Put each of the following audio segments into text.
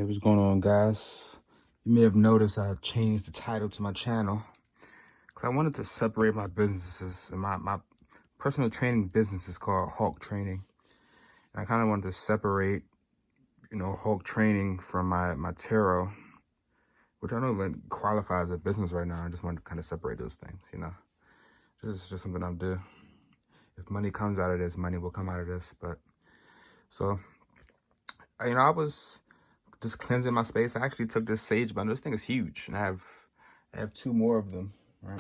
Hey, what's going on, guys? You may have noticed I changed the title to my channel because I wanted to separate my businesses. And my personal training business is called Hulk Training. And I kind of wanted to separate, Hulk Training from my tarot, which I don't even qualify as a business right now. I just wanted to kind of separate those things, This is just something I'm doing. If money comes out of this, money will come out of this. But so, I was just cleansing my space. I actually took this sage bundle. This thing is huge, and I have two more of them. Right,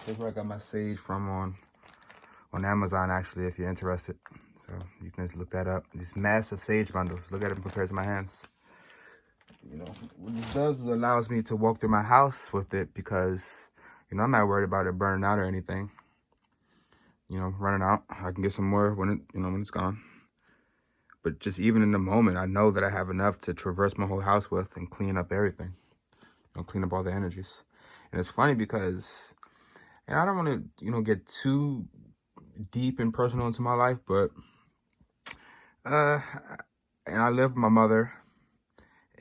here's where I got my sage from on Amazon. Actually, if you're interested, so you can just look that up. These massive sage bundles. Look at them compared to my hands. What this does is allows me to walk through my house with it because I'm not worried about it burning out or anything. Running out. I can get some more when it's gone. But just even in the moment, I know that I have enough to traverse my whole house with and clean up everything. Clean up all the energies. And it's funny because, and I don't want to, get too deep and personal into my life, but, and I live with my mother,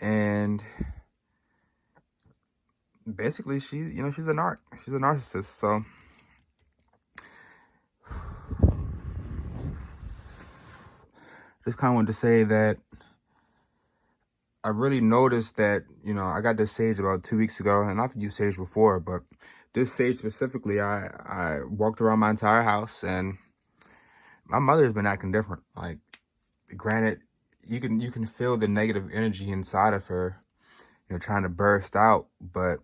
and basically she's a narcissist. So just kind of wanted to say that I really noticed that, I got this sage about 2 weeks ago, and I've used sage before, but this sage specifically, I walked around my entire house, and my mother's been acting different. Like, granted, you can feel the negative energy inside of her, trying to burst out, but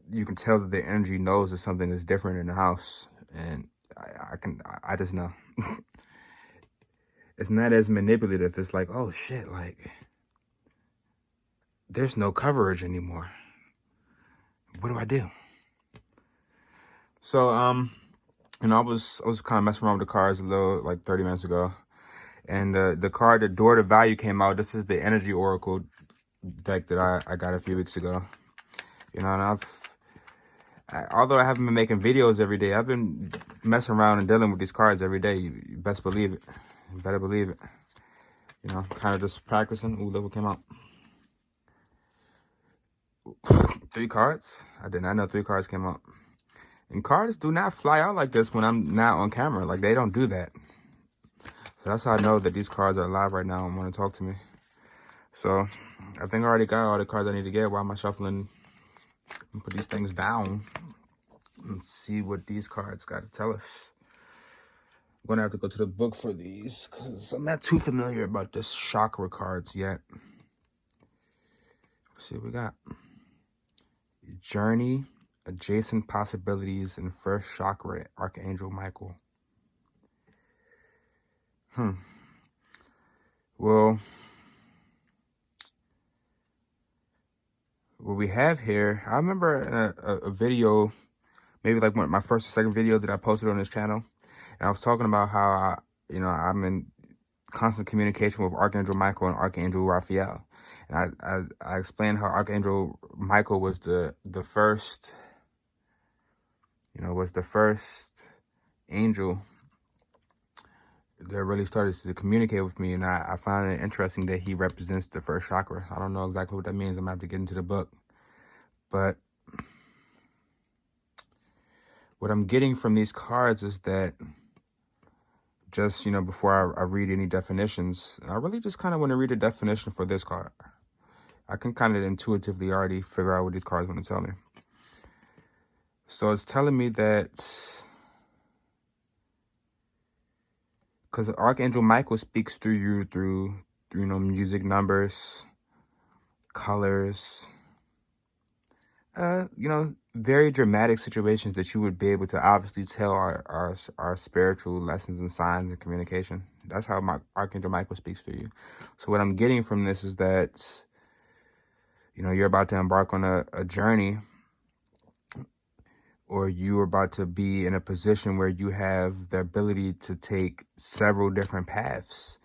you can tell that the energy knows that something is different in the house, and I just know. It's not as manipulative. It's like, oh shit, like, there's no coverage anymore. What do I do? So, I was kind of messing around with the cards a little, like 30 minutes ago. And the card, the Door to Value, came out. This is the Energy Oracle deck that I got a few weeks ago. And although I haven't been making videos every day, I've been messing around and dealing with these cards every day. You best believe it. You better believe it. Kind of just practicing. Ooh, look what came out. 3 cards? I did not know 3 cards came out. And cards do not fly out like this when I'm not on camera. Like, they don't do that. So that's how I know that these cards are alive right now and want to talk to me. So I think I already got all the cards I need to get. While I'm shuffling and put these things down and see what these cards got to tell us. I'm going to have to go to the book for these because I'm not too familiar about this chakra cards yet. Let's see what we got. Journey, Adjacent Possibilities, and First Chakra, Archangel Michael. Well, what we have here, I remember a video, maybe like my first or second video that I posted on this channel, and I was talking about how I'm in constant communication with Archangel Michael and Archangel Raphael. And I explained how Archangel Michael was the first, was the first angel that really started to communicate with me. And I found it interesting that he represents the first chakra. I don't know exactly what that means. I'm going to have to get into the book. But what I'm getting from these cards is that just, before I read any definitions, I really just kind of want to read a definition for this card. I can kind of intuitively already figure out what these cards want to tell me. So it's telling me that, because Archangel Michael speaks through you through music, numbers, colors, very dramatic situations that you would be able to obviously tell our spiritual lessons and signs and communication. That's how Archangel Michael speaks through you. So what I'm getting from this is that, you're about to embark on a journey, or you're about to be in a position where you have the ability to take several different paths.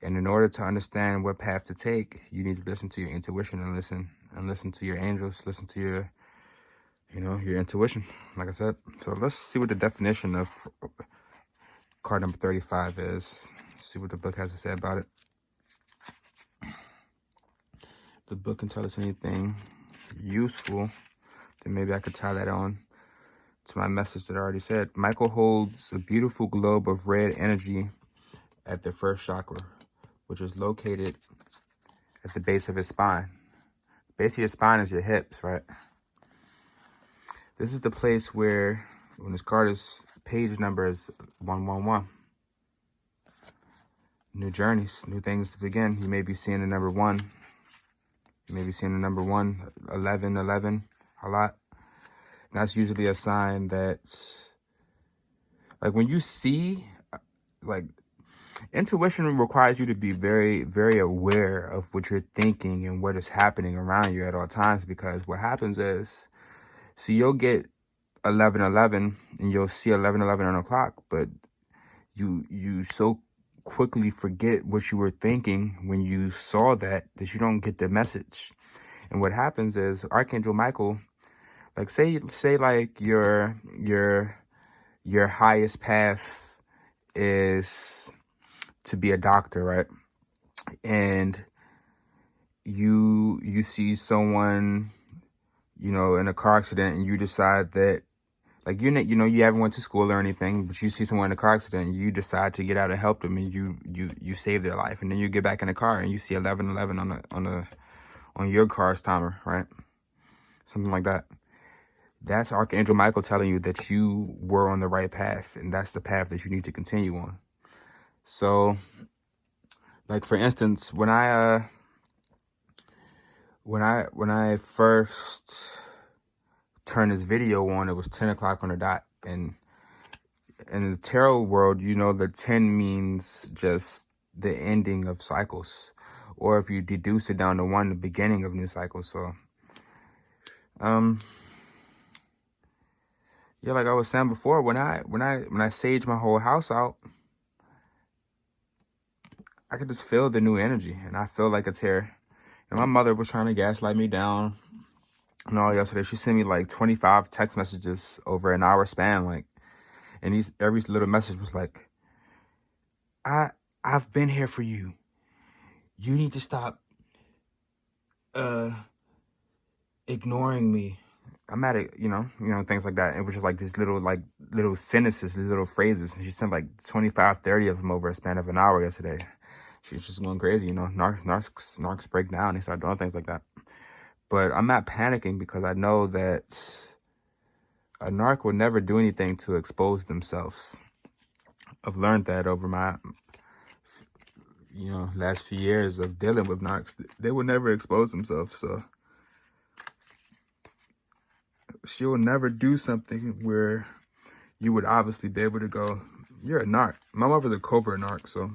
And in order to understand what path to take, you need to listen to your intuition and listen to your angels, listen to your, your intuition, like I said. So let's see what the definition of card number 35 is. See what the book has to say about it. the book can tell us anything useful, then maybe I could tie that on to my message that I already said. Michael holds a beautiful globe of red energy at the first chakra, which is located at the base of his spine. The base of your spine is your hips, right? This is the place where, when this card is, page number is 111. New journeys, new things to begin. You may be seeing the number 1. You may be seeing the number 1, 11, 11, a lot. And that's usually a sign that, like, when you see, like, intuition requires you to be very, very aware of what you're thinking and what is happening around you at all times, because what happens is, so you'll get 11:11 and you'll see 11:11 on the clock, but you so quickly forget what you were thinking when you saw that you don't get the message. And what happens is Archangel Michael, like say like your highest path is to be a doctor, right? And you see someone, you know, in a car accident, and you decide that, like, you haven't went to school or anything, but you see someone in a car accident, and you decide to get out and help them, and you save their life, and then you get back in the car and you see 11:11 on your car's timer, right? Something like that. That's Archangel Michael telling you that you were on the right path, and that's the path that you need to continue on. So, like, for instance, when I first turned this video on, it was 10 o'clock on the dot. And in the tarot world, you know, the 10 means just the ending of cycles, or if you deduce it down to 1, the beginning of new cycles. So, yeah, like I was saying before, when I sage my whole house out, I could just feel the new energy, and I feel like it's here. And my mother was trying to gaslight me down and all yesterday. She sent me like 25 text messages over an hour span, like, and every little message was like, I've been here for you. You need to stop ignoring me. I'm at it, you know, things like that. It was just like these little sentences, these little phrases. And she sent like 25, 30 of them over a span of an hour yesterday. She's just going crazy, you know. Narcs break down. They start doing things like that. But I'm not panicking, because I know that a narc would never do anything to expose themselves. I've learned that over my, last few years of dealing with narcs. They would never expose themselves. So she will never do something where you would obviously be able to go, you're a narc. My mother's a cobra narc, so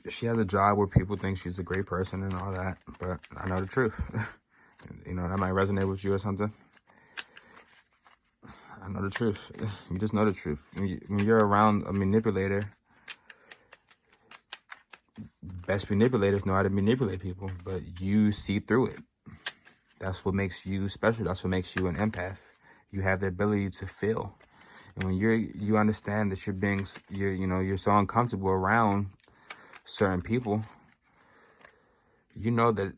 she has a job where people think she's a great person and all that, but I know the truth. You know, that might resonate with you or something. I know the truth. You just know the truth. When you're around a manipulator, best manipulators know how to manipulate people, but you see through it. That's what makes you special. That's what makes you an empath. You have the ability to feel. And when you understand that you're so uncomfortable around certain people, you know that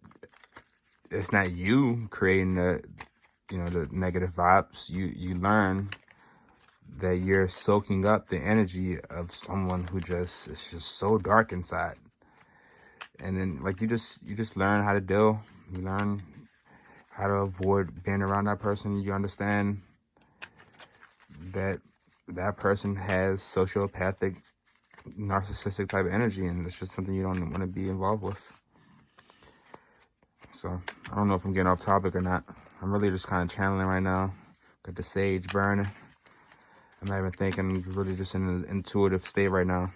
it's not you creating the negative vibes. You learn that you're soaking up the energy of someone who is just so dark inside. And then, like, you just learn how to deal. You learn how to avoid being around that person. You understand that person has sociopathic, narcissistic type of energy, and it's just something you don't want to be involved with. So I don't know if I'm getting off topic or not. I'm really just kind of channeling right now. Got the sage burning. I'm not even thinking. I'm really just in an intuitive state right now.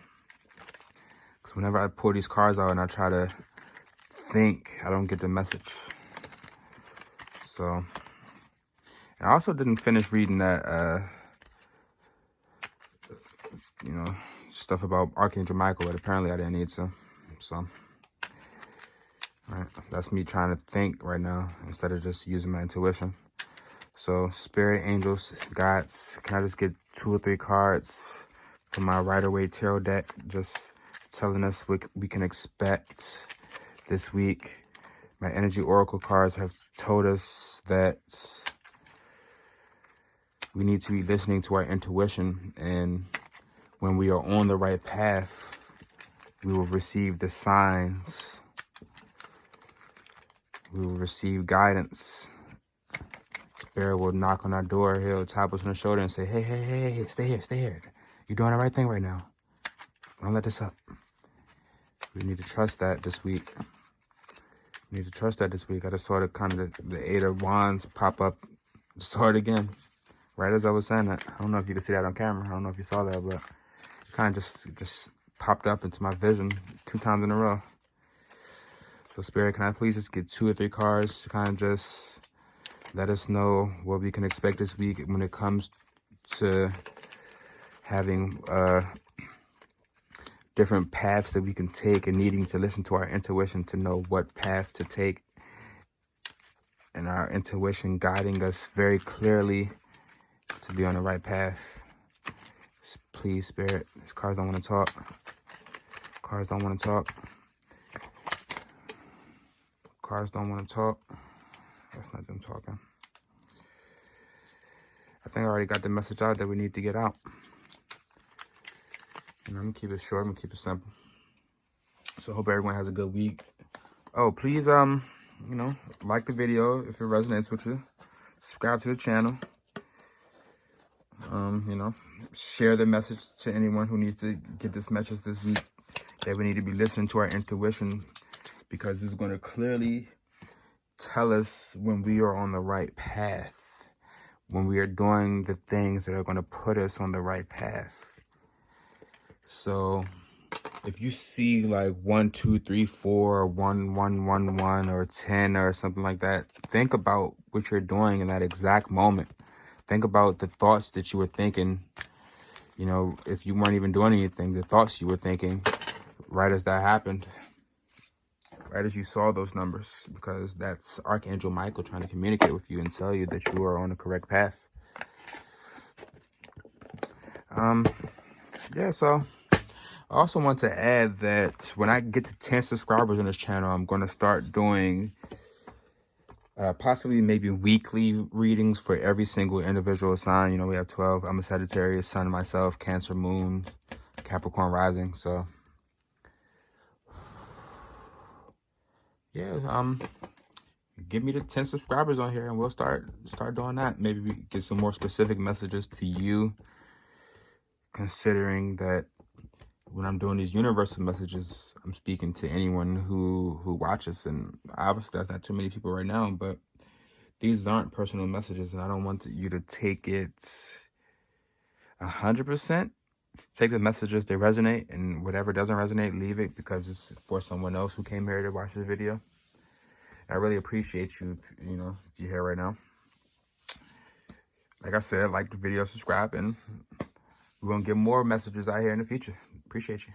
Because whenever I pull these cards out and I try to think, I don't get the message. So, I also didn't finish reading that, stuff about Archangel Michael, but apparently I didn't need to. So, right, that's me trying to think right now instead of just using my intuition. So, spirit, angels, gods, can I just get 2 or 3 cards from my Rider-Waite tarot deck, just telling us what we can expect this week. My energy oracle cards have told us that we need to be listening to our intuition, and when we are on the right path, we will receive the signs. We will receive guidance. Spirit will knock on our door. He'll tap us on the shoulder and say, hey, stay here. You're doing the right thing right now. Don't let this up. We need to trust that this week. I just saw the Eight of Wands pop up. Saw it again. Right as I was saying that. I don't know if you can see that on camera. I don't know if you saw that, but it kind of just popped up into my vision 2 times in a row. So Spirit, can I please just get 2 or 3 cards to kind of just let us know what we can expect this week when it comes to having different paths that we can take and needing to listen to our intuition to know what path to take, and our intuition guiding us very clearly to be on the right path. Please, Spirit, these cards don't want to talk. Cards don't want to talk. Cards don't want to talk. That's not them talking. I think I already got the message out that we need to get out. And I'm going to keep it short. I'm going to keep it simple. So I hope everyone has a good week. Oh, please, like the video if it resonates with you. Subscribe to the channel. Share the message to anyone who needs to get this message this week, that we need to be listening to our intuition, because it's going to clearly tell us when we are on the right path, when we are doing the things that are going to put us on the right path. So if you see like 1, 2, 3, 4, 1, 1, 1, 1, or 10 or something like that, think about what you're doing in that exact moment. Think about the thoughts that you were thinking. If you weren't even doing anything, the thoughts you were thinking right as that happened, right as you saw those numbers, because that's Archangel Michael trying to communicate with you and tell you that you are on the correct path. So I also want to add that when I get to 10 subscribers on this channel, I'm going to start doing possibly maybe weekly readings for every single individual sign. We have 12. I'm a Sagittarius, Sun, myself, Cancer, Moon, Capricorn rising. So yeah, give me the 10 subscribers on here and we'll start doing that. Maybe we get some more specific messages to you, considering that when I'm doing these universal messages, I'm speaking to anyone who watches, and obviously that's not too many people right now, but these aren't personal messages, and I don't want you to take it 100%. Take the messages, they resonate, and whatever doesn't resonate, leave it, because it's for someone else who came here to watch this video. I really appreciate you, if you're here right now. Like I said, like the video, subscribe, and we're going to get more messages out here in the future. Appreciate you.